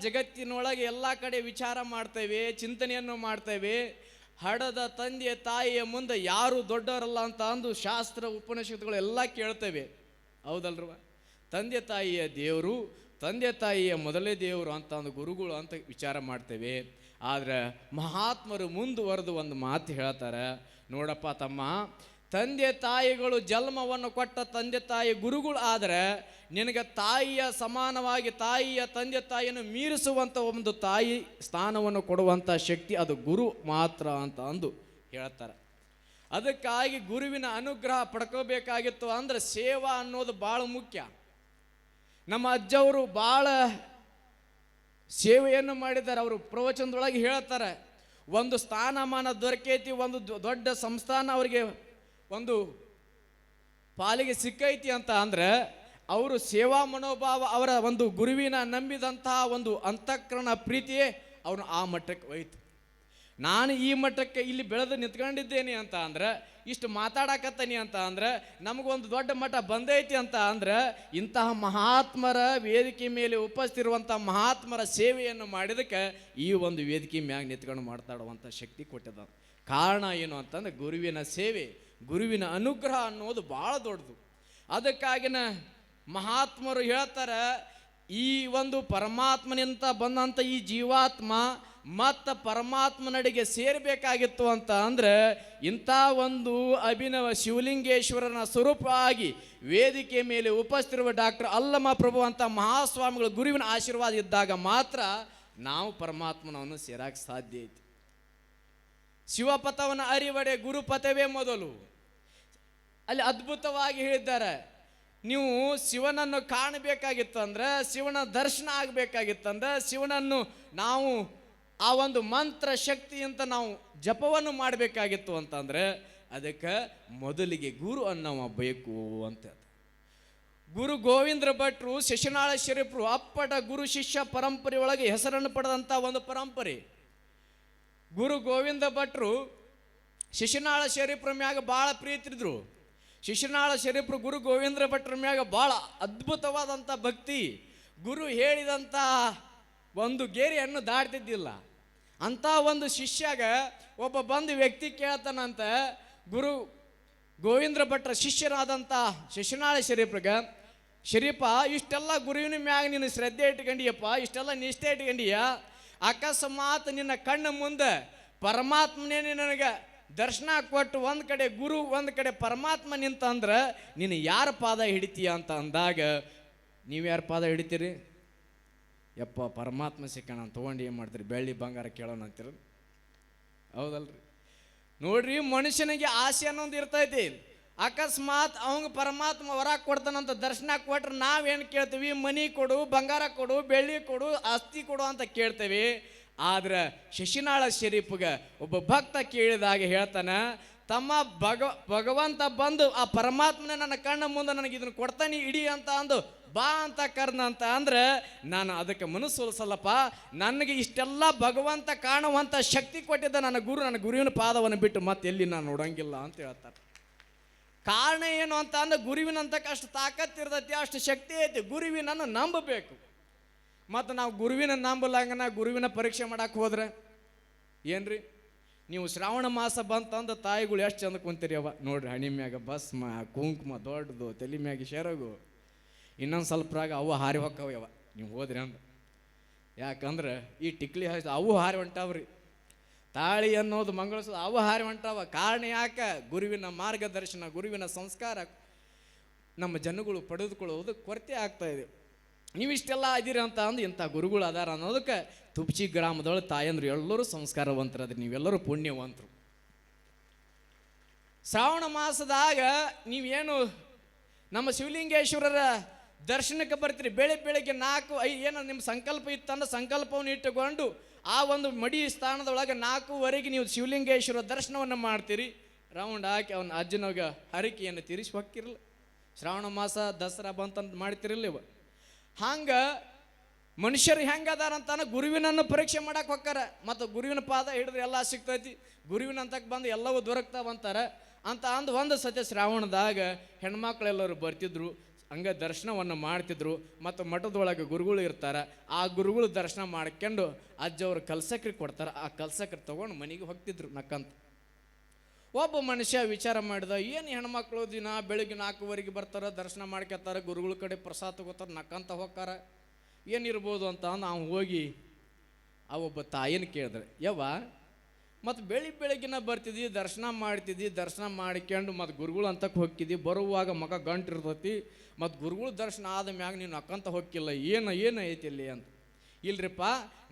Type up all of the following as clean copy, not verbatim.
ಜಗತ್ತಿನೊಳಗೆ ಎಲ್ಲ ಕಡೆ ವಿಚಾರ ಮಾಡ್ತೇವೆ, ಚಿಂತನೆಯನ್ನು ಮಾಡ್ತೇವೆ. ಹಡದ ತಂದೆಯ ತಾಯಿಯ ಮುಂದೆ ಯಾರು ದೊಡ್ಡವರಲ್ಲ ಅಂತ ಅಂದು ಶಾಸ್ತ್ರ ಉಪನಿಷತ್ತುಗಳು ಎಲ್ಲ ಕೇಳ್ತೇವೆ, ಹೌದಲ್ರವ? ತಂದೆ ತಾಯಿಯ ದೇವರು, ತಂದೆ ತಾಯಿಯ ಮೊದಲೇ ದೇವರು ಅಂತ ಅಂದು ಗುರುಗಳು ಅಂತ ವಿಚಾರ ಮಾಡ್ತೇವೆ. ಆದರೆ ಮಹಾತ್ಮರು ಮುಂದುವರೆದು ಒಂದು ಮಾತು ಹೇಳ್ತಾರೆ, ನೋಡಪ್ಪ ತಮ್ಮ, ತಂದೆ ತಾಯಿಗಳು ಜನ್ಮವನ್ನು ಕೊಟ್ಟ ತಂದೆ ತಾಯಿ ಗುರುಗಳು ಆದರೆ ನಿನಗೆ ತಾಯಿಯ ಸಮಾನವಾಗಿ ತಾಯಿಯ ತಂದೆ ತಾಯಿಯನ್ನು ಮೀರಿಸುವಂಥ ಒಂದು ತಾಯಿ ಸ್ಥಾನವನ್ನು ಕೊಡುವಂಥ ಶಕ್ತಿ ಅದು ಗುರು ಮಾತ್ರ ಅಂತ ಅಂದು ಹೇಳ್ತಾರೆ. ಅದಕ್ಕಾಗಿ ಗುರುವಿನ ಅನುಗ್ರಹ ಪಡ್ಕೋಬೇಕಾಗಿತ್ತು ಅಂದರೆ ಸೇವಾ ಅನ್ನೋದು ಭಾಳ ಮುಖ್ಯ. ನಮ್ಮ ಅಜ್ಜವರು ಭಾಳ ಸೇವೆಯನ್ನು ಮಾಡಿದ್ದಾರೆ. ಅವರು ಪ್ರವಚನದೊಳಗೆ ಹೇಳ್ತಾರೆ, ಒಂದು ಸ್ಥಾನಮಾನ ದೊರಕೈತಿ, ಒಂದು ದೊಡ್ಡ ಸಂಸ್ಥಾನ ಅವರಿಗೆ ಒಂದು ಪಾಲಿಗೆ ಸಿಕ್ಕೈತಿ ಅಂತ ಅಂದರೆ ಅವರು ಸೇವಾ ಮನೋಭಾವ, ಅವರ ಒಂದು ಗುರುವಿನ ನಂಬಿದಂತಹ ಒಂದು ಅಂತಃಕರಣ ಪ್ರೀತಿಯೇ ಅವನು ಆ ಮಟ್ಟಕ್ಕೆ ಹೋಯ್ತು. ನಾನು ಈ ಮಟ್ಟಕ್ಕೆ ಇಲ್ಲಿ ಬೆಳೆದು ನಿಂತ್ಕೊಂಡಿದ್ದೇನೆ ಅಂತ ಅಂದ್ರೆ, ಇಷ್ಟು ಮಾತಾಡಕತ್ತೀನಿ ಅಂತ ಅಂದ್ರೆ, ನಮಗೊಂದು ದೊಡ್ಡ ಮಟ್ಟ ಬಂದೈತಿ ಅಂತ ಅಂದ್ರೆ ಇಂತಹ ಮಹಾತ್ಮರ ವೇದಿಕೆ ಮೇಲೆ ಉಪಸ್ಥಿತಿರುವಂಥ ಮಹಾತ್ಮರ ಸೇವೆಯನ್ನು ಮಾಡಿದಕ್ಕೆ ಈ ಒಂದು ವೇದಿಕೆ ಮ್ಯಾಗ ನಿಂತ್ಕೊಂಡು ಮಾತಾಡುವಂಥ ಶಕ್ತಿ ಕೊಟ್ಟಿದ್ದ. ಕಾರಣ ಏನು ಅಂತಂದ್ರೆ ಗುರುವಿನ ಸೇವೆ, ಗುರುವಿನ ಅನುಗ್ರಹ ಅನ್ನೋದು ಭಾಳ ದೊಡ್ಡದು. ಅದಕ್ಕಾಗಿನ ಮಹಾತ್ಮರು ಹೇಳ್ತಾರೆ, ಈ ಒಂದು ಪರಮಾತ್ಮನಿಂದ ಬಂದಂಥ ಈ ಜೀವಾತ್ಮ ಮತ್ತು ಪರಮಾತ್ಮನಡೆಗೆ ಸೇರಬೇಕಾಗಿತ್ತು ಅಂತ ಅಂದರೆ ಇಂಥ ಒಂದು ಅಭಿನವ ಶಿವಲಿಂಗೇಶ್ವರನ ಸ್ವರೂಪವಾಗಿ ವೇದಿಕೆ ಮೇಲೆ ಉಪಸ್ಥಿತಿರುವ ಡಾಕ್ಟರ್ ಅಲ್ಲಮ ಪ್ರಭು ಅಂತ ಮಹಾಸ್ವಾಮಿಗಳ ಗುರುವಿನ ಆಶೀರ್ವಾದ ಇದ್ದಾಗ ಮಾತ್ರ ನಾವು ಪರಮಾತ್ಮನವನ್ನು ಸೇರಕ್ಕೆ ಸಾಧ್ಯ ಐತಿ. ಶಿವಪಥವನ್ನು ಅರಿವಡೆ ಗುರುಪಥವೇ ಮೊದಲು. ಅಲ್ಲಿ ಅದ್ಭುತವಾಗಿ ಹೇಳಿದ್ದಾರೆ, ನೀವು ಶಿವನನ್ನು ಕಾಣಬೇಕಾಗಿತ್ತು ಅಂದ್ರೆ, ಶಿವನ ದರ್ಶನ ಆಗಬೇಕಾಗಿತ್ತಂದ್ರೆ, ಶಿವನನ್ನು ನಾವು ಆ ಒಂದು ಮಂತ್ರ ಶಕ್ತಿಯಂತ ನಾವು ಜಪವನ್ನು ಮಾಡಬೇಕಾಗಿತ್ತು ಅಂತಂದರೆ ಅದಕ್ಕೆ ಮೊದಲಿಗೆ ಗುರು ಅನ್ನವ ಬೇಕು ಅಂತ. ಗುರು ಗೋವಿಂದ್ರ ಭಟ್ರು ಶಶಿನಾಳ ಶರೀಫರು ಅಪ್ಪಟ ಗುರು ಶಿಷ್ಯ ಪರಂಪರೆ ಒಳಗೆ ಹೆಸರನ್ನು ಪಡೆದಂಥ ಒಂದು ಪರಂಪರೆ. ಗುರು ಗೋವಿಂದ ಭಟ್ರು ಶಶಿನಾಳ ಶರೀಫರ ಮ್ಯಾಗ ಭಾಳ ಪ್ರೀತಿದ್ರು. ಶಿಶುನಾಳ ಶರೀಫರು ಗುರು ಗೋವಿಂದ್ರ ಭಟ್ರ ಮ್ಯಾಗ ಭಾಳ ಅದ್ಭುತವಾದಂಥ ಭಕ್ತಿ. ಗುರು ಹೇಳಿದಂಥ ಒಂದು ಗೆರೆಯನ್ನು ದಾಟ್ತಿದ್ದಿಲ್ಲ. ಅಂಥ ಒಂದು ಶಿಷ್ಯಾಗ ಒಬ್ಬ ಬಂದು ವ್ಯಕ್ತಿ ಕೇಳ್ತಾನಂತ, ಗುರು ಗೋವಿಂದ್ರ ಭಟ್ರ ಶಿಷ್ಯರಾದಂಥ ಶಿಶುನಾಳ ಶರೀಫ್ರಿಗೆ, ಶರೀಫ ಇಷ್ಟೆಲ್ಲ ಗುರುವಿನ ಮ್ಯಾಗ ನೀನು ಶ್ರದ್ಧೆ ಇಟ್ಕೊಂಡಿಯಪ್ಪ, ಇಷ್ಟೆಲ್ಲ ನಿಷ್ಠೆ ಇಟ್ಕೊಂಡಿಯ, ಅಕಸ್ಮಾತ್ ನಿನ್ನ ಕಣ್ಣು ಮುಂದೆ ಪರಮಾತ್ಮನೇ ನನಗೆ ದರ್ಶನ ಕೊಟ್ಟು ಒಂದು ಕಡೆ ಗುರು ಒಂದು ಕಡೆ ಪರಮಾತ್ಮ ನಿಂತಂದ್ರೆ ನೀನು ಯಾರ ಪಾದ ಹಿಡಿತೀಯ ಅಂತ ಅಂದಾಗ, ನೀವು ಯಾರ ಪಾದ ಹಿಡಿತೀರಿ? ಯಪ್ಪ ಪರಮಾತ್ಮ ಸಿಕ್ಕಣ ತೊಗೊಂಡು ಏನು ಮಾಡ್ತೀರಿ, ಬೆಳ್ಳಿ ಬಂಗಾರ ಕೇಳೋಣ ಅಂತೀರ, ಹೌದಲ್ರಿ? ನೋಡ್ರಿ, ಮನುಷ್ಯನಿಗೆ ಆಸೆ ಅನ್ನೊಂದು ಇರ್ತೈತಿ. ಅಕಸ್ಮಾತ್ ಅವಂಗ ಪರಮಾತ್ಮ ಹೊರಗೆ ಕೊಡ್ತಾನಂತ ದರ್ಶನ ಕೊಟ್ರೆ ನಾವೇನು ಕೇಳ್ತೀವಿ? ಮನಿ ಕೊಡು, ಬಂಗಾರ ಕೊಡು, ಬೆಳ್ಳಿ ಕೊಡು, ಆಸ್ತಿ ಕೊಡು ಅಂತ ಕೇಳ್ತೇವೆ. ಆದ್ರೆ ಶಶಿನಾಳ ಶರೀಫ್ಗೆ ಒಬ್ಬ ಭಕ್ತ ಕೇಳಿದಾಗ ಹೇಳ್ತಾನೆ, ತಮ್ಮ ಭಗವಂತ ಬಂದು ಆ ಪರಮಾತ್ಮನ ನನ್ನ ಕಣ್ಣ ಮುಂದೆ ನನಗೆ ಇದನ್ನು ಕೊಡ್ತಾನೆ ಇಡಿ ಅಂತ ಅಂದು ಬಾ ಅಂತ ಕರ್ನಂತ ಅಂದ್ರೆ ನಾನು ಅದಕ್ಕೆ ಮನಸ್ಸೋಲ್ಸಲ್ಲಪ್ಪ. ನನಗೆ ಇಷ್ಟೆಲ್ಲ ಭಗವಂತ ಕಾಣುವಂಥ ಶಕ್ತಿ ಕೊಟ್ಟಿದ್ದ ನನ್ನ ಗುರುವಿನ ಪಾದವನ್ನು ಬಿಟ್ಟು ಮತ್ತೆ ಎಲ್ಲಿ ನಾನು ನೋಡಂಗಿಲ್ಲ ಅಂತ ಹೇಳ್ತಾರೆ. ಕಾರಣ ಏನು ಅಂತ ಅಂದ್ರೆ ಗುರುವಿನಂತಕ್ಕೆ ಅಷ್ಟು ತಾಕತ್ತಿರ್ತೈತಿ, ಅಷ್ಟು ಶಕ್ತಿ ಐತಿ. ಗುರುವಿನನ್ನು ನಂಬಬೇಕು. ಮತ್ತು ನಾವು ಗುರುವಿನ ನಂಬಲಂಗನ ಗುರುವಿನ ಪರೀಕ್ಷೆ ಮಾಡಕ್ಕೆ ಹೋದ್ರೆ ಏನ್ರಿ? ನೀವು ಶ್ರಾವಣ ಮಾಸ ಬಂತಂದು ತಾಯಿಗಳು ಎಷ್ಟು ಚಂದ ಕುಂತೀರಿ ಅವ ನೋಡ್ರಿ, ಹಣಿ ಮ್ಯಾಗ ಭಸ್ಮ ಕುಂಕುಮ ದೊಡ್ಡದು, ತಲೆ ಮ್ಯಾಗ ಶೆರಗು, ಇನ್ನೊಂದು ಸ್ವಲ್ಪರಾಗ ಅವು ಹಾರಿ ಹೊಕ್ಕವ ನೀವು ಹೋದ್ರಿ ಅಂದ್ರೆ. ಯಾಕಂದ್ರೆ ಈ ಟಿಕ್ಲಿ ಹಚ್ಚ ಅವು ಹಾರಿ ಹೊಂಟಾವ್ರಿ, ತಾಳಿ ಅನ್ನೋದು ಮಂಗಳಸೂತ್ರ ಅವು ಹಾರಿ ಹೊಂಟಾವ. ಕಾರಣ ಯಾಕೆ? ಗುರುವಿನ ಮಾರ್ಗದರ್ಶನ, ಗುರುವಿನ ಸಂಸ್ಕಾರ ನಮ್ಮ ಜನಗಳು ಪಡೆದುಕೊಳ್ಳುವುದು ಕೊರತೆ ಆಗ್ತಾ ಇದೆ. ನೀವಿಷ್ಟೆಲ್ಲ ಇದೀರಿ ಅಂತ ಅಂದು ಇಂಥ ಗುರುಗಳು ಅದಾರ ಅನ್ನೋದಕ್ಕೆ ತುಪ್ಚಿ ಗ್ರಾಮದೊಳಗೆ ತಾಯಂದ್ರು ಎಲ್ಲರೂ ಸಂಸ್ಕಾರವಂತರದ್ರಿ, ನೀವೆಲ್ಲರೂ ಪುಣ್ಯವಂತರು. ಶ್ರಾವಣ ಮಾಸದಾಗ ನೀವೇನು ನಮ್ಮ ಶಿವಲಿಂಗೇಶ್ವರರ ದರ್ಶನಕ್ಕೆ ಬರ್ತೀರಿ, ಬೆಳಗ್ಗೆ 4-5 ಏನೋ ನಿಮ್ಮ ಸಂಕಲ್ಪ ಇತ್ತಂದ್ರೆ ಸಂಕಲ್ಪವನ್ನು ಇಟ್ಟುಕೊಂಡು ಆ ಒಂದು ಮಡಿ ಸ್ಥಾನದೊಳಗೆ 4:15 ನೀವು ಶಿವಲಿಂಗೇಶ್ವರ ದರ್ಶನವನ್ನು ಮಾಡ್ತೀರಿ. ರೌಂಡ್ ಹಾಕಿ ಅವನ ಅಜ್ಜನವಾಗ ಹರಕೆಯನ್ನು ತೀರಿಸಿ ಹೊಕ್ಕಿರಲ್ಲ. ಶ್ರಾವಣ ಮಾಸ ದಸರಾ ಬಂತಂತ ಮಾಡ್ತಿರಲ್ಲ ಇವ. ಹಂಗೆ ಮನುಷ್ಯರು ಹೆಂಗೆ ಅದಾರಂತಾನೆ ಗುರುವಿನನ್ನು ಪರೀಕ್ಷೆ ಮಾಡಕ್ಕೆ ಹೊಕ್ಕಾರ. ಮತ್ತು ಗುರುವಿನ ಪಾದ ಹಿಡಿದ್ರೆ ಎಲ್ಲ ಸಿಗ್ತೈತಿ, ಗುರುವಿನಂತಕ್ಕೆ ಬಂದು ಎಲ್ಲವೂ ದೊರಕ್ತಾವಂತಾರೆ ಅಂತ ಅಂದು ಒಂದು ಸತಿ ಶ್ರಾವಣದಾಗ ಹೆಣ್ಮಕ್ಳೆಲ್ಲರೂ ಬರ್ತಿದ್ರು. ಹಂಗ ದರ್ಶನವನ್ನು ಮಾಡ್ತಿದ್ರು. ಮತ್ತು ಮಠದೊಳಗೆ ಗುರುಗಳು ಇರ್ತಾರೆ, ಆ ಗುರುಗಳು ದರ್ಶನ ಮಾಡ್ಕೊಂಡು ಅಜ್ಜವ್ರು ಕಲ್ಸಕ್ರಿ ಕೊಡ್ತಾರೆ, ಆ ಕಲ್ಸಕ್ರಿ ತೊಗೊಂಡು ಮನೆಗೆ ಹೋಗ್ತಿದ್ರು ನಕ್ಕಂತ. ಒಬ್ಬ ಮನುಷ್ಯ ವಿಚಾರ ಮಾಡಿದ, ಏನು ಹೆಣ್ಮಕ್ಳು ದಿನ ಬೆಳಿಗ್ಗೆ 4:15 ಬರ್ತಾರೆ, ದರ್ಶನ ಮಾಡ್ಕೊತಾರೆ, ಗುರುಗಳ ಕಡೆ ಪ್ರಸಾದ ತಗೋತಾರೆ, ನಕ್ಕಂತ ಹೋಗ್ತಾರ, ಏನಿರ್ಬೋದು ಅಂತ ನಾವು ಹೋಗಿ ಆ ಒಬ್ಬ ತಾಯಿನ ಕೇಳಿದ್ರೆ, ಯವ್ವ ಮತ್ತು ಬೆಳಿಗ್ಗೆನ ಬರ್ತಿದ್ದಿ, ದರ್ಶನ ಮಾಡ್ತಿದ್ದಿ, ದರ್ಶನ ಮಾಡ್ಕೊಂಡು ಮತ್ತು ಗುರುಗಳು ಅಂತಕ್ಕೆ ಹೋಗ್ತಿದ್ದಿ, ಬರುವಾಗ ಮಗ ಗಂಟಿರ್ತೈತಿ, ಮತ್ತು ಗುರುಗಳು ದರ್ಶನ ಆದ ಮ್ಯಾಗ ನೀನು ನಕ್ಕಂತ ಹೋಗಿಲ್ಲ, ಏನು ಐತಿ ಇಲ್ಲಿ ಅಂತ. ಇಲ್ರಿಪ್ಪ,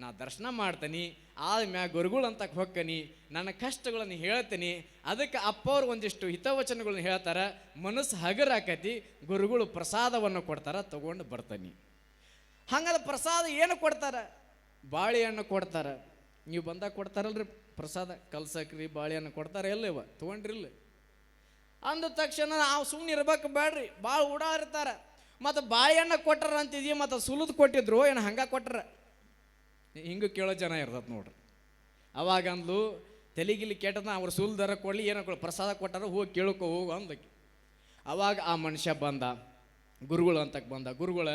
ನಾ ದರ್ಶನ ಮಾಡ್ತೀನಿ, ಆದ್ಮ್ಯಾಗ ಗುರುಗಳು ಅಂತಕ್ಕೆ ಹೋಗ್ತೀನಿ, ನನ್ನ ಕಷ್ಟಗಳನ್ನು ಹೇಳ್ತೀನಿ, ಅದಕ್ಕೆ ಅಪ್ಪವ್ರು ಒಂದಿಷ್ಟು ಹಿತವಚನಗಳನ್ನ ಹೇಳ್ತಾರೆ, ಮನಸ್ಸು ಹಗರಾಕತಿ, ಗುರುಗಳು ಪ್ರಸಾದವನ್ನು ಕೊಡ್ತಾರೆ, ತಗೊಂಡು ಬರ್ತೀನಿ. ಹಂಗಾದ್ರೆ ಪ್ರಸಾದ ಏನು ಕೊಡ್ತಾರೆ? ಬಾಳೆಹಣ್ಣು ಕೊಡ್ತಾರೆ. ನೀವು ಬಂದಾಗ ಕೊಡ್ತಾರಲ್ರಿ ಪ್ರಸಾದ, ಕಲ್ಸಕ್ರಿ ಬಾಳೆಹಣ್ಣು ಕೊಡ್ತಾರೆ, ಎಲ್ಲವ ತೊಗೊಂಡ್ರಿಲ್ಲ ಅಂದ ತಕ್ಷಣ ನಾವು ಸುಮ್ಮನೆ ಇರ್ಬೇಕು ಬೇಡ್ರಿ, ಭಾಳ ಓಡಾಡಿರ್ತಾರೆ. ಮತ್ತು ಬಾಳೆಹಣ್ಣು ಕೊಟ್ಟಾರ ಅಂತಿದ್ವಿ, ಮತ್ತು ಸುಲಿದು ಕೊಟ್ಟಿದ್ರು ಏನು ಹಂಗೆ ಕೊಟ್ಟಾರ? ಹಿಂಗೆ ಕೇಳೋ ಜನ ಇರ್ತದೆ ನೋಡ್ರಿ. ಅವಾಗ ಅಂದ್ಲು, ತಲೆಗಿಲಿ ಕೆಟ್ಟದ ಅವ್ರು ಸುಲ್ದರ ಕೊಡಲಿ, ಏನೋ ಪ್ರಸಾದ ಕೊಟ್ಟಾರ, ಹೋಗಿ ಕೇಳ್ಕೊ ಹೋಗು ಅಂದಕ್ಕೆ. ಅವಾಗ ಆ ಮನುಷ್ಯ ಬಂದ, ಗುರುಗಳು ಅಂತಕ್ಕೆ ಬಂದ. ಗುರುಗಳ,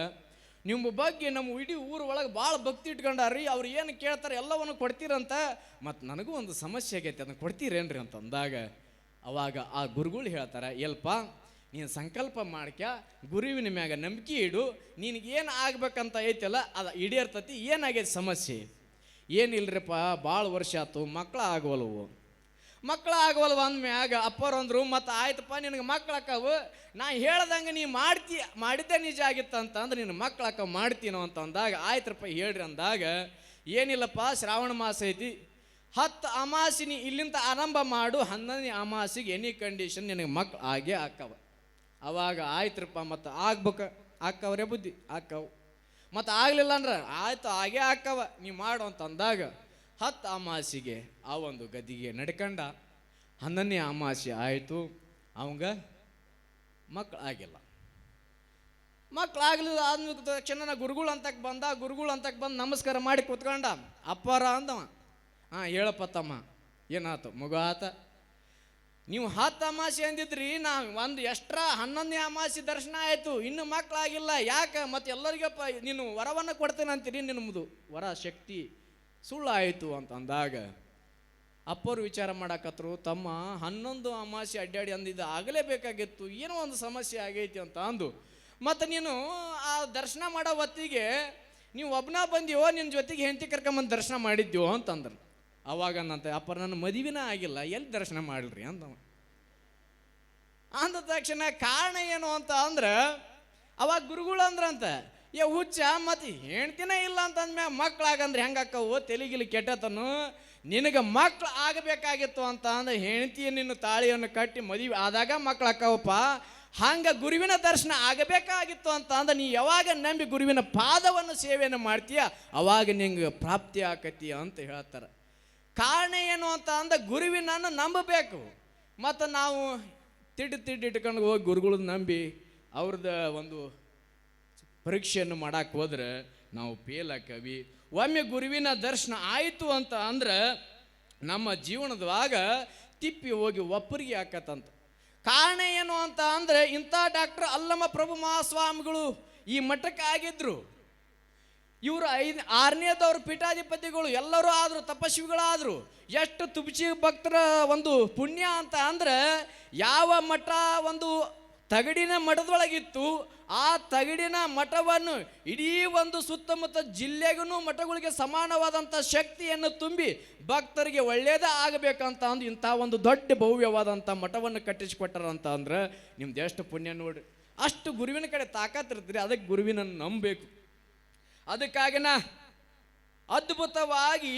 ನಿಮ್ಮ ಬಗ್ಗೆ ನಮ್ಮ ಇಡೀ ಊರು ಒಳಗೆ ಭಾಳ ಭಕ್ತಿ ಇಟ್ಕೊಂಡಾರ್ರಿ, ಅವ್ರು ಏನು ಕೇಳ್ತಾರೆ ಎಲ್ಲವನ್ನು ಕೊಡ್ತೀರಂತ, ಮತ್ತು ನನಗೂ ಒಂದು ಸಮಸ್ಯೆ ಆಗೈತೆ, ಅದನ್ನು ಕೊಡ್ತೀರೇನ್ರಿ ಅಂತ ಅಂದಾಗ, ಅವಾಗ ಆ ಗುರುಗಳು ಹೇಳ್ತಾರೆ, ಎಲ್ಪ ನೀನು ಸಂಕಲ್ಪ ಮಾಡ್ಕ, ಗುರುವಿನ ಮ್ಯಾಗ ನಂಬಿಕೆ ಇಡು, ನಿನಗೇನು ಆಗ್ಬೇಕಂತ ಐತಲ್ಲ ಅದು ಈಡೇರ್ತತಿ. ಏನಾಗೈತೆ ಸಮಸ್ಯೆ? ಏನಿಲ್ರಿಪ್ಪ, ಭಾಳ ವರ್ಷ ಆಯ್ತು, ಮಕ್ಕಳು ಆಗವಲ್ವ ಅಂದ್ಮ್ಯಾಗ ಅಪ್ಪರು ಅಂದರು, ಮತ್ತು ಆಯ್ತಪ್ಪ ನಿನಗೆ ಮಕ್ಳು ಅಕ್ಕವು, ನಾ ಹೇಳ್ದಂಗೆ ನೀ ಮಾಡಿದ್ದೆ ನಿಜ ಆಗಿತ್ತಂತ ಅಂದ್ರೆ ನಿನ್ನ ಮಕ್ಳು ಅಕ್ಕ ಮಾಡ್ತೀನೋ ಅಂತ ಅಂದಾಗ, ಆಯ್ತರಪ್ಪ ಹೇಳ್ರಿ ಅಂದಾಗ, ಏನಿಲ್ಲಪ್ಪ ಶ್ರಾವಣ ಮಾಸ ಐತಿ, 10 ಅಮಾಸಿನಿ ಇಲ್ಲಿಂದ ಆರಂಭ ಮಾಡು, 11ನೇ ಅಮಾಸಿಗೆ ಎನಿ ಕಂಡೀಷನ್ ನಿನಗೆ ಮಕ್ಳು ಆಗೇ ಆಕ್ಕವ. ಅವಾಗ ಆಯ್ತರಪ್ಪ, ಮತ್ತು ಆಗ್ಬೇಕು, ಆಕ್ಕವ್ರೆ ಬುದ್ಧಿ ಆಕ್ಕವು, ಮತ್ತು ಆಗಲಿಲ್ಲ ಅಂದ್ರೆ ಆಯ್ತು ಆಗೇ ಆಕ್ಕವ, ನೀ ಮಾಡು ಅಂತ ಅಂದಾಗ 10 ಅಮಾಸಿಗೆ ಆ ಒಂದು ಗದಿಗೆ ನಡ್ಕಂಡ, 11ನೇ ಅಮಾಸೆ ಆಯಿತು, ಅವಂಗ ಮಕ್ಳು ಆಗಿಲ್ಲ. ಮಕ್ಳಾಗಲಿಲ್ಲ ಆದ ತಕ್ಷಣ ಗುರುಗಳು ಅಂತಕ್ಕೆ ಬಂದು ನಮಸ್ಕಾರ ಮಾಡಿ ಕೂತ್ಕೊಂಡ. ಅಪ್ಪಾರ ಅಂದವ, ಹಾಂ ಹೇಳಪ್ಪ ತಮ್ಮ, ಏನಾಯ್ತು? ಮಗು ಆತ. ನೀವು 10 ಅಮಾಸೆ ಅಂದಿದ್ರಿ, ನಾ ಒಂದು ಎಕ್ಸ್ಟ್ರಾ 11ನೇ ಅಮಾಸೆ ದರ್ಶನ ಆಯಿತು, ಇನ್ನು ಮಕ್ಕಳಾಗಿಲ್ಲ, ಯಾಕೆ? ಮತ್ತು ಎಲ್ಲರಿಗಪ್ಪ ನೀನು ವರವನ್ನು ಕೊಡ್ತೇನೆ ಅಂತೀರಿ, ನಿಮ್ಮದು ವರ ಶಕ್ತಿ ಸುಳ್ಳಾಯಿತು ಅಂತ ಅಂದಾಗ ಅಪ್ಪರು ವಿಚಾರ ಮಾಡಕತ್ರು, ತಮ್ಮ 11 ಅಮಾಸೆ ಅಡ್ಡಾಡಿ ಅಂದಿದ್ದ ಆಗಲೇಬೇಕಾಗಿತ್ತು, ಏನೋ ಒಂದು ಸಮಸ್ಯೆ ಆಗೈತಿ ಅಂತ ಅಂದು, ಮತ್ತು ನೀನು ಆ ದರ್ಶನ ಮಾಡೋ ಹೊತ್ತಿಗೆ ನೀವು ಒಬ್ಬನ ಬಂದೀವೋ, ನಿನ್ನ ಜೊತೆಗೆ ಹೆಂಡತಿ ಕರ್ಕೊಂಬಂದು ದರ್ಶನ ಮಾಡಿದ್ಯೋ ಅಂತಂದ್ರು. ಅವಾಗ ಅನ್ನಂತೆ, ಅಪ್ಪ ನನ್ನ ಮದುವೆನೇ ಆಗಿಲ್ಲ, ಎಲ್ಲಿ ದರ್ಶನ ಮಾಡಿಲ್ರಿ ಅಂತವ. ಅಂದ ತಕ್ಷಣ ಕಾರಣ ಏನು ಅಂತ ಅಂದ್ರೆ, ಅವಾಗ ಗುರುಗಳು ಅಂದ್ರಂತ, ಹುಚ್ಚ, ಮತ್ತು ಹೆಣ್ತಿನೇ ಇಲ್ಲ ಅಂತಂದ್ಮ್ಯಾಗ ಮಕ್ಳಾಗಂದ್ರೆ ಹೆಂಗೆ ಅಕ್ಕವು? ತೆಲಿಗಿಲಿ ಕೆಟ್ಟತನು, ನಿನಗೆ ಮಕ್ಳು ಆಗಬೇಕಾಗಿತ್ತು ಅಂತ ಅಂದ್ರೆ ಹೆಣ್ತಿಯ ನಿನ್ನ ತಾಳಿಯನ್ನು ಕಟ್ಟಿ ಮದುವೆ ಆದಾಗ ಮಕ್ಳು ಅಕ್ಕವಪ್ಪ. ಹಂಗೆ ಗುರುವಿನ ದರ್ಶನ ಆಗಬೇಕಾಗಿತ್ತು ಅಂತ ಅಂದ್ರೆ ನೀ ಯಾವಾಗ ನಂಬಿ ಗುರುವಿನ ಪಾದವನ್ನು ಸೇವೆಯನ್ನು ಮಾಡ್ತೀಯ ಅವಾಗ ನಿಂಗೆ ಪ್ರಾಪ್ತಿ ಆಕತಿ ಅಂತ ಹೇಳ್ತಾರೆ. ಕಾರಣ ಏನು ಅಂತ ಅಂದ್ರೆ ಗುರುವಿನನ್ನು ನಂಬಬೇಕು. ಮತ್ತು ನಾವು ತಿಡ್ಡು ಇಟ್ಕೊಂಡು ಹೋಗಿ ಗುರುಗಳನ್ನ ನಂಬಿ ಅವ್ರದ್ದು ಒಂದು ಪರೀಕ್ಷೆಯನ್ನು ಮಾಡಕ್ಕೆ ಹೋದ್ರೆ ನಾವು ಫೇಲ್ ಆಕವಿ. ಒಮ್ಮೆ ಗುರುವಿನ ದರ್ಶನ ಆಯಿತು ಅಂತ ಅಂದ್ರೆ ನಮ್ಮ ಜೀವನದವಾಗ ತಿಪ್ಪಿ ಹೋಗಿ ಒಪ್ಪರಿಗೆ ಆಕತ್ತಂತ. ಕಾರಣ ಏನು ಅಂತ ಅಂದರೆ, ಇಂಥ ಡಾಕ್ಟರ್ ಅಲ್ಲಮ ಪ್ರಭು ಮಹಾಸ್ವಾಮಿಗಳು ಈ ಮಠಕ್ಕೆ ಆಗಿದ್ರು. ಇವರು 6ನೇದವ್ರು ಪೀಠಾಧಿಪತಿಗಳು ಎಲ್ಲರೂ ಆದರು, ತಪಸ್ವಿಗಳಾದರು. ಎಷ್ಟು ತುಬಚಿ ಭಕ್ತರ ಒಂದು ಪುಣ್ಯ ಅಂತ ಅಂದರೆ, ಯಾವ ಮಠ ಒಂದು ತಗಡಿನ ಮಠದೊಳಗಿತ್ತು, ಆ ತಗಡಿನ ಮಠವನ್ನು ಇಡೀ ಒಂದು ಸುತ್ತಮುತ್ತ ಜಿಲ್ಲೆಗೂ ಮಠಗಳಿಗೆ ಸಮಾನವಾದಂಥ ಶಕ್ತಿಯನ್ನು ತುಂಬಿ ಭಕ್ತರಿಗೆ ಒಳ್ಳೆಯದೇ ಆಗಬೇಕಂತ ಅಂದು ಇಂಥ ಒಂದು ದೊಡ್ಡ ಭವ್ಯವಾದಂಥ ಮಠವನ್ನು ಕಟ್ಟಿಸಿಕೊಟ್ಟಾರಂತ ಅಂದ್ರೆ ನಿಮ್ದು ಎಷ್ಟು ಪುಣ್ಯ ನೋಡಿ. ಅಷ್ಟು ಗುರುವಿನ ಕಡೆ ತಾಕತ್ತಿರ್ತೀರಿ, ಅದಕ್ಕೆ ಗುರುವಿನನ್ನು ನಂಬಬೇಕು. ಅದಕ್ಕಾಗಿನ ಅದ್ಭುತವಾಗಿ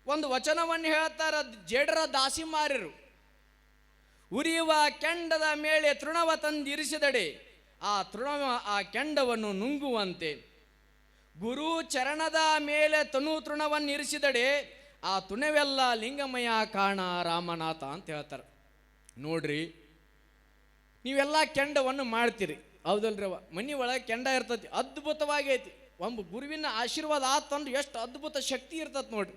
ಒಂದು ವಚನವನ್ನು ಹೇಳ್ತಾರೆ ಜೇಡರ ದಾಸಿಮಾರ್ಯರು. ಉರಿಯುವ ಕೆಂಡದ ಮೇಲೆ ತೃಣವ ತಂದಿರಿಸಿದಡೆ ಆ ಕೆಂಡವನ್ನು ನುಂಗುವಂತೆ, ಗುರು ಚರಣದ ಮೇಲೆ ತೃಣವನ್ನು ಇರಿಸಿದಡೆ ಆ ತುಣವೆಲ್ಲ ಲಿಂಗಮಯ ಕಾಣ ರಾಮನಾಥ ಅಂತ ಹೇಳ್ತಾರೆ. ನೋಡ್ರಿ, ನೀವೆಲ್ಲ ಕೆಂಡವನ್ನು ಮಾಡ್ತೀರಿ ಹೌದಲ್ರಿ? ಮನೆ ಒಳಗೆ ಕೆಂಡ ಇರ್ತತಿ, ಅದ್ಭುತವಾಗೈತಿ. ಒಂದು ಗುರುವಿನ ಆಶೀರ್ವಾದ ಆತಂದ್ರೆ ಎಷ್ಟು ಅದ್ಭುತ ಶಕ್ತಿ ಇರ್ತದೆ ನೋಡ್ರಿ.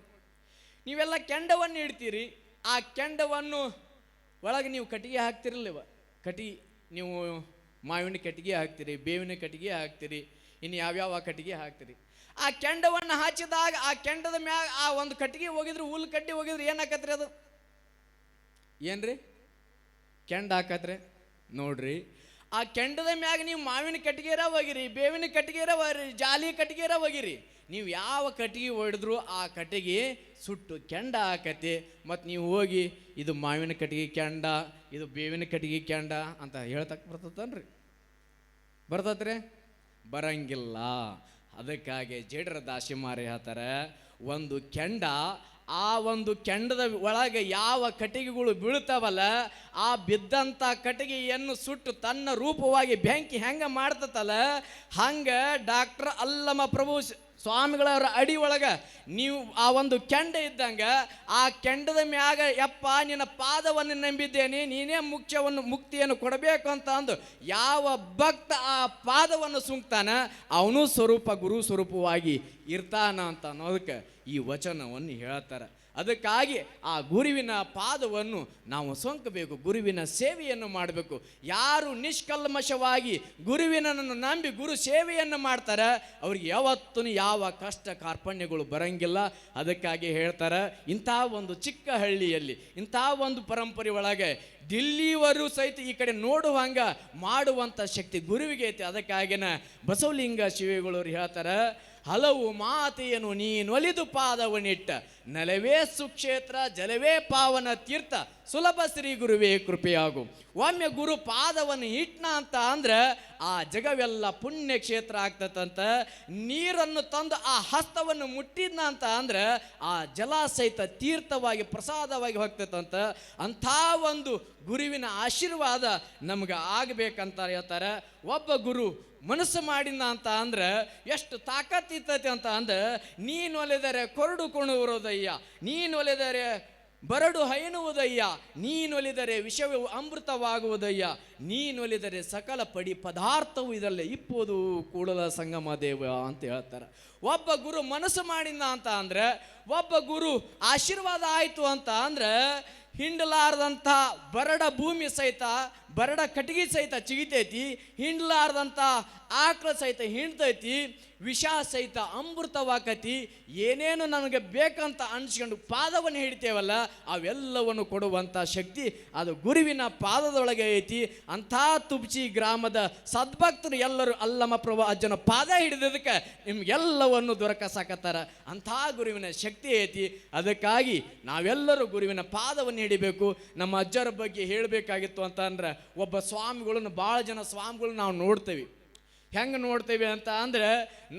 ನೀವೆಲ್ಲ ಕೆಂಡವನ್ನು ಇಡ್ತೀರಿ, ಆ ಕೆಂಡವನ್ನು ಒಳಗೆ ನೀವು ಕಟ್ಟಿಗೆ ಹಾಕ್ತಿರಲಿವ, ನೀವು ಮಾವಿನ ಕಟ್ಟಿಗೆ ಹಾಕ್ತೀರಿ, ಬೇವಿನ ಕಟ್ಟಿಗೆ ಹಾಕ್ತೀರಿ, ಇನ್ನು ಯಾವ್ಯಾವ ಕಟ್ಟಿಗೆ ಹಾಕ್ತೀರಿ. ಆ ಕೆಂಡವನ್ನು ಹಚ್ಚಿದಾಗ ಆ ಕೆಂಡದ ಮ್ಯಾಗ ಆ ಒಂದು ಕಟ್ಟಿಗೆ ಹೋಗಿದ್ರೆ, ಹುಲ್ಲು ಕಡ್ಡಿ ಹೋಗಿದ್ರೆ ಏನಾಕತ್ರಿ? ಅದು ಏನ್ರಿ? ಕೆಂಡ ಹಾಕತ್ರಿ. ನೋಡ್ರಿ, ಆ ಕೆಂಡದ ಮ್ಯಾಗ ನೀವು ಮಾವಿನ ಕಟ್ಟಿಗೆರ ಹೋಗಿರಿ, ಬೇವಿನ ಕಟ್ಟಿಗೆರ ಹೋಗಿರಿ, ಜಾಲಿ ಕಟ್ಟಿಗೆರ ಹೋಗಿರಿ, ನೀವು ಯಾವ ಕಟ್ಟಿಗೆ ಹೊಡೆದ್ರು ಆ ಕಟ್ಟಿಗೆ ಸುಟ್ಟು ಕೆಂಡ ಹಾಕತಿ. ಮತ್ತು ನೀವು ಹೋಗಿ ಇದು ಮಾವಿನ ಕಟ್ಟಿಗೆ ಕೆಂಡ, ಇದು ಬೇವಿನ ಕಟ್ಟಿಗೆ ಕೆಂಡ ಅಂತ ಹೇಳ್ತಕ್ಕ ಬರ್ತತನ್ರಿ? ಬರ್ತತ್ರಿ? ಬರಂಗಿಲ್ಲ. ಅದಕ್ಕಾಗಿ ಜೇಡರ ದಾಸಿಮಾರಿ ಹೇಳ್ತಾರೆ, ಒಂದು ಕೆಂಡ, ಆ ಒಂದು ಕೆಂಡದ ಒಳಗೆ ಯಾವ ಕಟ್ಟಿಗೆಗಳು ಬೀಳ್ತಾವಲ್ಲ, ಆ ಬಿದ್ದಂಥ ಕಟ್ಟಿಗೆಯನ್ನು ಸುಟ್ಟು ತನ್ನ ರೂಪವಾಗಿ ಬೆಂಕಿ ಹೆಂಗೆ ಮಾಡ್ತತಲ್ಲ, ಹಂಗೆ ಡಾಕ್ಟರ್ ಅಲ್ಲಮ ಪ್ರಭು ಸ್ವಾಮಿಗಳವರ ಅಡಿ ಒಳಗೆ ನೀವು ಆ ಒಂದು ಕೆಂಡ ಇದ್ದಂಗೆ, ಆ ಕೆಂಡದ ಮ್ಯಾಗ ಯಪ್ಪ ನಿನ್ನ ಪಾದವನ್ನು ನಂಬಿದ್ದೇನೆ, ನೀನೇ ಮುಕ್ತಿಯನ್ನು ಕೊಡಬೇಕು ಅಂತ ಅಂದು ಯಾವ ಭಕ್ತ ಆ ಪಾದವನ್ನು ಸುಂಕ್ತಾನ, ಅವನು ಸ್ವರೂಪ ಗುರು ಸ್ವರೂಪವಾಗಿ ಇರ್ತಾನ ಅಂತ ಅನ್ನೋದಕ್ಕೆ ಈ ವಚನವನ್ನು ಹೇಳ್ತಾರೆ. ಅದಕ್ಕಾಗಿ ಆ ಗುರುವಿನ ಪಾದವನ್ನು ನಾವು ಸೋಂಕಬೇಕು, ಗುರುವಿನ ಸೇವೆಯನ್ನು ಮಾಡಬೇಕು. ಯಾರು ನಿಷ್ಕಲ್ಮಶವಾಗಿ ಗುರುವಿನನ್ನು ನಂಬಿ ಗುರು ಸೇವೆಯನ್ನು ಮಾಡ್ತಾರೆ, ಅವ್ರಿಗೆ ಯಾವತ್ತೂ ಯಾವ ಕಷ್ಟ ಕಾರ್ಪಣ್ಯಗಳು ಬರಂಗಿಲ್ಲ. ಅದಕ್ಕಾಗಿ ಹೇಳ್ತಾರೆ, ಇಂಥ ಒಂದು ಚಿಕ್ಕ ಹಳ್ಳಿಯಲ್ಲಿ ಇಂಥ ಒಂದು ಪರಂಪರೆ ಒಳಗೆ ದಿಲ್ಲಿವರು ಸಹಿತ ಈ ಕಡೆ ನೋಡುವಂಗ ಮಾಡುವಂಥ ಶಕ್ತಿ ಗುರುವಿಗೆ ಐತಿ. ಅದಕ್ಕಾಗಿನ ಬಸವಲಿಂಗ ಶಿವೇಗಳವರು ಹೇಳ್ತಾರೆ, ಹಲವು ಮಾತೆಯನ್ನು ನೀನೊಲಿದು ಪಾದವನಿಟ್ಟ, ನೆಲವೇ ಸುಕ್ಷೇತ್ರ ಜಲವೇ ಪಾವನ ತೀರ್ಥ, ಸುಲಭ ಶ್ರೀ ಗುರುವೇ ಕೃಪೆಯಾಗು. ಒಮ್ಮೆ ಗುರು ಪಾದವನ್ನು ಇಟ್ನ ಅಂತ ಅಂದ್ರೆ ಆ ಜಗವೆಲ್ಲ ಪುಣ್ಯ ಕ್ಷೇತ್ರ ಆಗ್ತದಂತ. ನೀರನ್ನು ತಂದು ಆ ಹಸ್ತವನ್ನು ಮುಟ್ಟಿದ್ನ ಅಂತ ಅಂದ್ರೆ ಆ ಜಲ ಸಹಿತ ತೀರ್ಥವಾಗಿ ಪ್ರಸಾದವಾಗಿ ಹೋಗ್ತದಂತ. ಅಂಥ ಒಂದು ಗುರುವಿನ ಆಶೀರ್ವಾದ ನಮ್ಗೆ ಆಗಬೇಕಂತ ಹೇಳ್ತಾರೆ. ಒಬ್ಬ ಗುರು ಮನಸ್ಸು ಮಾಡಿದ ಅಂತ ಅಂದ್ರೆ ಎಷ್ಟು ತಾಕತ್ತಿರ್ತೈತಿ ಅಂತ ಅಂದ್ರೆ, ನೀನು ಒಲೆದರೆ ಕೊರಡು ಕುಣುವುದಯ್ಯ, ನೀನು ಒಲೆದರೆ ಬರಡು ಹೈನುವುದಯ್ಯ, ನೀನೊಲಿದರೆ ವಿಷವು ಅಮೃತವಾಗುವುದಯ್ಯ, ನೀನೊಲಿದರೆ ಸಕಲ ಪಡಿ ಪದಾರ್ಥವು ಇದರಲ್ಲೇ ಇಪ್ಪುವುದು ಕೂಡಲ ಸಂಗಮ ದೇವ ಅಂತ ಹೇಳ್ತಾರೆ. ಒಬ್ಬ ಗುರು ಮನಸ್ಸು ಮಾಡಿದ ಅಂತ ಅಂದ್ರೆ, ಒಬ್ಬ ಗುರು ಆಶೀರ್ವಾದ ಆಯಿತು ಅಂತ ಅಂದ್ರೆ, ಹಿಂಡಲಾರ್ದಂಥ ಬರಡ ಭೂಮಿ ಸಹಿತ ಬರಡ ಕಟ್ಟಿಗೆ ಸಹಿತ ಚಿಗಿತೈತಿ, ಹಿಂಡಲಾರ್ದಂಥ ಆಕಳ ಸಹಿತ ಹಿಂಡ್ತೈತಿ, ವಿಷ ಸಹಿತ ಅಮೃತವಾಕತಿ. ಏನೇನು ನನಗೆ ಬೇಕಂತ ಅನ್ಸ್ಕೊಂಡು ಪಾದವನ್ನು ಹಿಡಿತೇವಲ್ಲ, ಅವೆಲ್ಲವನ್ನು ಕೊಡುವಂಥ ಶಕ್ತಿ ಅದು ಗುರುವಿನ ಪಾದದೊಳಗೆ ಐತಿ. ಅಂಥ ತುಬ್ಚಿ ಗ್ರಾಮದ ಸದ್ಭಕ್ತರು ಎಲ್ಲರೂ ಅಲ್ಲಮ ಪ್ರಭು ಅಜ್ಜನ ಪಾದ ಹಿಡಿದದಕ್ಕೆ ನಿಮ್ಗೆಲ್ಲವನ್ನು ದೊರಕಸಾಕತ್ತಾರ. ಅಂಥ ಗುರುವಿನ ಶಕ್ತಿ ಐತಿ. ಅದಕ್ಕಾಗಿ ನಾವೆಲ್ಲರೂ ಗುರುವಿನ ಪಾದವನ್ನು ಹಿಡಿಬೇಕು. ನಮ್ಮ ಅಜ್ಜರ ಬಗ್ಗೆ ಹೇಳಬೇಕಾಗಿತ್ತು ಅಂತ ಅಂದ್ರೆ, ಒಬ್ಬ ಸ್ವಾಮಿಗಳನ್ನು ಭಾಳ ಜನ ಸ್ವಾಮಿಗಳು ನಾವು ನೋಡ್ತೇವೆ. ಹೆಂಗೆ ನೋಡ್ತೇವೆ ಅಂತ ಅಂದರೆ,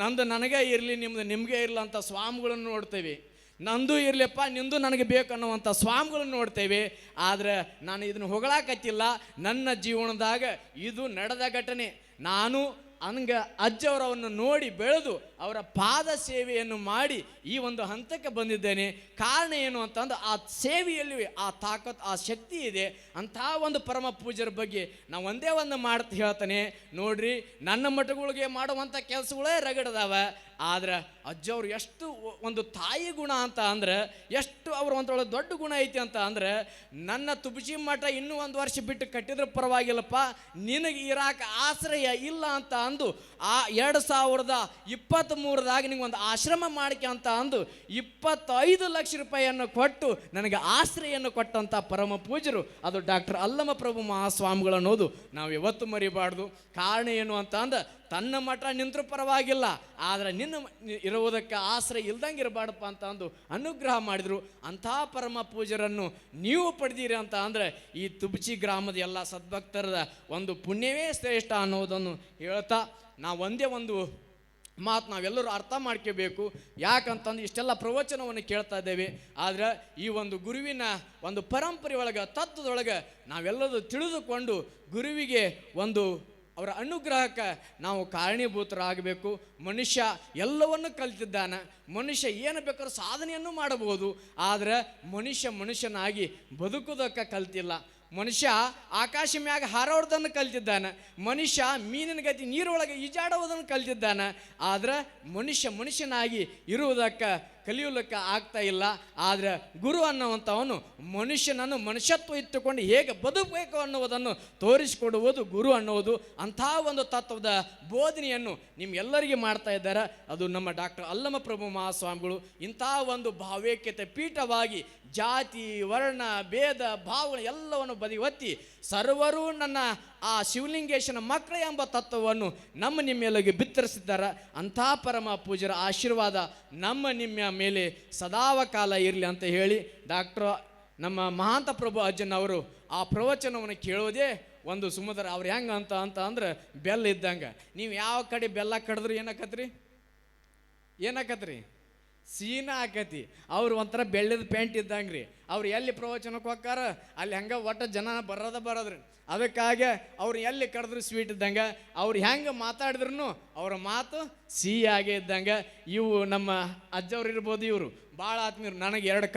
ನಂದು ನನಗೇ ಇರಲಿ ನಿಮ್ದು ನಿಮಗೆ ಇರಲ್ಲ ಅಂತ ಸ್ವಾಮಿಗಳನ್ನು ನೋಡ್ತೇವೆ. ನಂದು ಇರಲಿಪ್ಪ ನಿಂದು ನನಗೆ ಬೇಕು ಅನ್ನುವಂಥ ಸ್ವಾಮಿಗಳನ್ನು ನೋಡ್ತೇವೆ. ಆದರೆ ನಾನು ಇದನ್ನು ಹೊಗಳಾಕತ್ತಿಲ್ಲ, ನನ್ನ ಜೀವನದಾಗ ಇದು ನಡೆದ ಘಟನೆ. ನಾನು ಹಂಗೆ ಅಜ್ಜವರವನ್ನು ನೋಡಿ ಬೆಳೆದು ಅವರ ಪಾದ ಸೇವೆಯನ್ನು ಮಾಡಿ ಈ ಒಂದು ಹಂತಕ್ಕೆ ಬಂದಿದ್ದೇನೆ. ಕಾರಣ ಏನು ಅಂತಂದು ಆ ಸೇವೆಯಲ್ಲಿ ಆ ತಾಕತ್ ಆ ಶಕ್ತಿ ಇದೆ. ಅಂಥ ಒಂದು ಪರಮ ಪೂಜ್ಯರ ಬಗ್ಗೆ ನಾವು ಒಂದೇ ಒಂದು ಮಾಡ್ತಾ ಹೇಳ್ತಾನೆ ನೋಡ್ರಿ, ನನ್ನ ಮಠಗಳಿಗೆ ಮಾಡುವಂಥ ಕೆಲಸಗಳೇ ರಗಡದಾವ. ಆದ್ರೆ ಅಜ್ಜವ್ರು ಎಷ್ಟು ಒಂದು ತಾಯಿ ಗುಣ ಅಂತ ಅಂದ್ರೆ, ಎಷ್ಟು ಅವ್ರ ಒಂದೊಳಗೆ ದೊಡ್ಡ ಗುಣ ಐತಿ ಅಂತ ಅಂದ್ರೆ, ನನ್ನ ತುಬಚಿ ಮಠ ಇನ್ನೂ 1 ವರ್ಷ ಬಿಟ್ಟು ಕಟ್ಟಿದ್ರೆ ಪರವಾಗಿಲ್ಲಪ್ಪ, ನಿನಗೆ ಇರಾಕ ಆಶ್ರಯ ಇಲ್ಲ ಅಂತ ಅಂದು ಆ 2023ದಾಗ ನಿಂಗೊಂದು ಆಶ್ರಮ ಮಾಡಿಕೆ ಅಂತ ಅಂದು 25 ಲಕ್ಷ ರೂಪಾಯಿಯನ್ನು ಕೊಟ್ಟು ನನಗೆ ಆಶ್ರಯನ್ನು ಕೊಟ್ಟಂಥ ಪರಮ ಪೂಜ್ಯರು ಅದು ಡಾಕ್ಟರ್ ಅಲ್ಲಮ ಪ್ರಭು ಮಹಾಸ್ವಾಮಿಗಳು ಅನ್ನೋದು ನಾವು ಯಾವತ್ತೂ ಮರಿಬಾರ್ದು. ಕಾರಣ ಏನು ಅಂತ ಅಂದ್ರೆ, ತನ್ನ ಮಠ ನಿಂತರೂ ಪರವಾಗಿಲ್ಲ, ಆದರೆ ನಿನ್ನ ಇರುವುದಕ್ಕೆ ಆಶ್ರಯ ಇಲ್ದಂಗೆ ಇರಬಾರ್ದಪ್ಪ ಅಂತ ಅಂದು ಅನುಗ್ರಹ ಮಾಡಿದರು. ಅಂಥ ಪರಮ ಪೂಜ್ಯರನ್ನು ನೀವು ಪಡೆದಿರಿ ಅಂತ ಅಂದರೆ ಈ ತುಬಚಿ ಗ್ರಾಮದ ಎಲ್ಲ ಸದ್ಭಕ್ತರ ಒಂದು ಪುಣ್ಯವೇ ಶ್ರೇಷ್ಠ ಅನ್ನೋದನ್ನು ಹೇಳ್ತಾ, ನಾವು ಒಂದೇ ಒಂದು ಮಾತು ನಾವೆಲ್ಲರೂ ಅರ್ಥ ಮಾಡ್ಕೋಬೇಕು. ಯಾಕಂತಂದು ಇಷ್ಟೆಲ್ಲ ಪ್ರವಚನವನ್ನು ಕೇಳ್ತಾ ಇದ್ದೇವೆ, ಆದರೆ ಈ ಒಂದು ಗುರುವಿನ ಒಂದು ಪರಂಪರೆ ಒಳಗೆ ತತ್ವದೊಳಗೆ ನಾವೆಲ್ಲರೂ ತಿಳಿದುಕೊಂಡು ಗುರುವಿಗೆ ಒಂದು ಅವರ ಅನುಗ್ರಹಕ್ಕೆ ನಾವು ಕಾರಣೀಭೂತರಾಗಬೇಕು. ಮನುಷ್ಯ ಎಲ್ಲವನ್ನು ಕಲಿತಿದ್ದಾನೆ, ಮನುಷ್ಯ ಏನು ಬೇಕಾದ್ರೂ ಸಾಧನೆಯನ್ನು ಮಾಡಬಹುದು, ಆದರೆ ಮನುಷ್ಯನಾಗಿ ಬದುಕೋದಕ್ಕೆ ಕಲ್ತಿಲ್ಲ. ಮನುಷ್ಯ ಆಕಾಶ ಮ್ಯಾಗ ಹಾರಾಡೋದನ್ನು ಕಲ್ತಿದ್ದಾನೆ, ಮನುಷ್ಯ ಮೀನಿನ ಗತಿ ನೀರೊಳಗೆ ಈಜಾಡುವುದನ್ನು ಕಲ್ತಿದ್ದಾನೆ. ಆದರೆ ಮನುಷ್ಯನಾಗಿ ಇರುವುದಕ್ಕೆ ಕಲಿಯುವುದಕ್ಕೆ ಆಗ್ತಾ ಇಲ್ಲ. ಆದರೆ ಗುರು ಅನ್ನುವಂಥವನು ಮನುಷ್ಯನನ್ನು ಮನುಷ್ಯತ್ವ ಇಟ್ಟುಕೊಂಡು ಹೇಗೆ ಬದುಕಬೇಕು ಅನ್ನುವುದನ್ನು ತೋರಿಸಿಕೊಡುವುದು ಗುರು ಅನ್ನುವುದು. ಅಂಥ ಒಂದು ತತ್ವದ ಬೋಧನೆಯನ್ನು ನಿಮ್ಮೆಲ್ಲರಿಗೆ ಮಾಡ್ತಾ ಇದ್ದಾರೆ. ಅದು ನಮ್ಮ ಡಾಕ್ಟರ್ ಅಲ್ಲಮ ಪ್ರಭು ಮಹಾಸ್ವಾಮಿಗಳು. ಇಂಥ ಒಂದು ಭಾವೈಕ್ಯತೆ ಪೀಠವಾಗಿ ಜಾತಿ ವರ್ಣ ಭೇದ ಭಾವನೆ ಎಲ್ಲವನ್ನು ಬದಿಗೊತ್ತಿ ಸರ್ವರೂ ನನ್ನ ಆ ಶಿವಲಿಂಗೇಶನ ಮಕ್ಕಳು ಎಂಬ ತತ್ವವನ್ನು ನಿಮ್ಮೆಲ್ಲರಿಗೆ ಬಿತ್ತರಿಸಿದ್ದಾರೆ. ಅಂಥ ಪರಮ ಪೂಜ್ಯರ ಆಶೀರ್ವಾದ ನಿಮ್ಮ ಮೇಲೆ ಸದಾವಕಾಲ ಇರಲಿ ಅಂತ ಹೇಳಿ ನಮ್ಮ ಮಹಾಂತ ಪ್ರಭು ಅಜ್ಜನವರು ಆ ಪ್ರವಚನವನ್ನು ಕೇಳೋದೇ ಒಂದು ಸುಮಧುರ. ಅವ್ರು ಹೆಂಗೆ ಅಂತ ಅಂದ್ರೆ ಬೆಲ್ಲ ಇದ್ದಂಗೆ. ನೀವು ಯಾವ ಕಡೆ ಬೆಲ್ಲ ಕಡಿದ್ರಿ ಏನಾಕತ್ರಿ ಸೀನ ಆಕತಿ. ಅವ್ರು ಒಂಥರ ಬೆಳ್ಳದ ಪ್ಯಾಂಟ್ ಇದ್ದಂಗೆ ರೀ. ಅವ್ರು ಎಲ್ಲಿ ಪ್ರವಚನಕ್ಕೆ ಹೋಗ್ತಾರ ಅಲ್ಲಿ ಹಂಗೆ ಒಟ್ಟು ಜನ ಬರೋದ್ರಿ. ಅದಕ್ಕಾಗಿ ಅವ್ರು ಎಲ್ಲಿ ಕಡಿದ್ರು ಸ್ವೀಟ್ ಇದ್ದಂಗೆ, ಅವ್ರು ಹೆಂಗೆ ಮಾತಾಡಿದ್ರು ಅವ್ರ ಮಾತು ಸಿಹಿ ಆಗೇ ಇದ್ದಂಗೆ. ಇವು ನಮ್ಮ ಅಜ್ಜವ್ರು ಇರ್ಬೋದು, ಇವರು ಭಾಳ ಆತ್ಮೀಯರು. ನನಗೆ ಎರಡು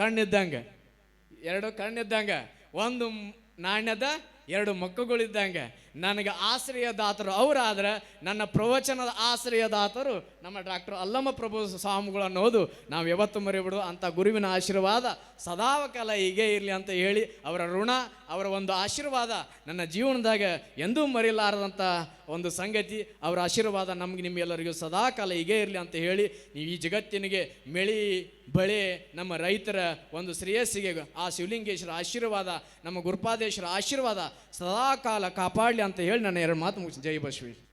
ಕಣ್ಣಿದ್ದಂಗೆ, ಒಂದು ನಾಣ್ಯದ ಎರಡು ಮಕ್ಕಳುಗಳಿದ್ದಂಗೆ. ನನಗೆ ಆಶ್ರಯದಾತರು ಅವರಾದ್ರೆ ನನ್ನ ಪ್ರವಚನದ ಆಶ್ರಯದಾತರು ನಮ್ಮ ಡಾಕ್ಟರ್ ಅಲ್ಲಮ ಪ್ರಭು ಸ್ವಾಮಿಗಳು ಅನ್ನೋದು ನಾವು ಯಾವತ್ತೂ ಮರೆಯಬಿಡೋದು. ಅಂಥ ಗುರುವಿನ ಆಶೀರ್ವಾದ ಸದಾವಕಾಲ ಹೀಗೆ ಇರಲಿ ಅಂತ ಹೇಳಿ, ಅವರ ಋಣ, ಅವರ ಒಂದು ಆಶೀರ್ವಾದ ನನ್ನ ಜೀವನದಾಗ ಎಂದೂ ಮರೆಯಲಾರದಂಥ ಒಂದು ಸಂಗತಿ. ಅವರ ಆಶೀರ್ವಾದ ನಿಮ್ಮೆಲ್ಲರಿಗೂ ಸದಾಕಾಲ ಹೀಗೆ ಇರಲಿ ಅಂತ ಹೇಳಿ, ನೀವು ಈ ಜಗತ್ತಿನಿಗೆ ಬೆಳೆ ನಮ್ಮ ರೈತರ ಒಂದು ಶ್ರೇಯಸ್ಸಿಗೆ ಆ ಶಿವಲಿಂಗೇಶ್ವರ ಆಶೀರ್ವಾದ, ನಮ್ಮ ಗುರುಪಾದೇಶ್ವರ ಆಶೀರ್ವಾದ ಸದಾಕಾಲ ಕಾಪಾಡಲಿ ಅಂತ ಹೇಳಿ ನನ್ನ ಎರಡು ಮಾತು ಮುಗಿಸಿ. ಜೈ ಬಸವೇಶ್ವರ.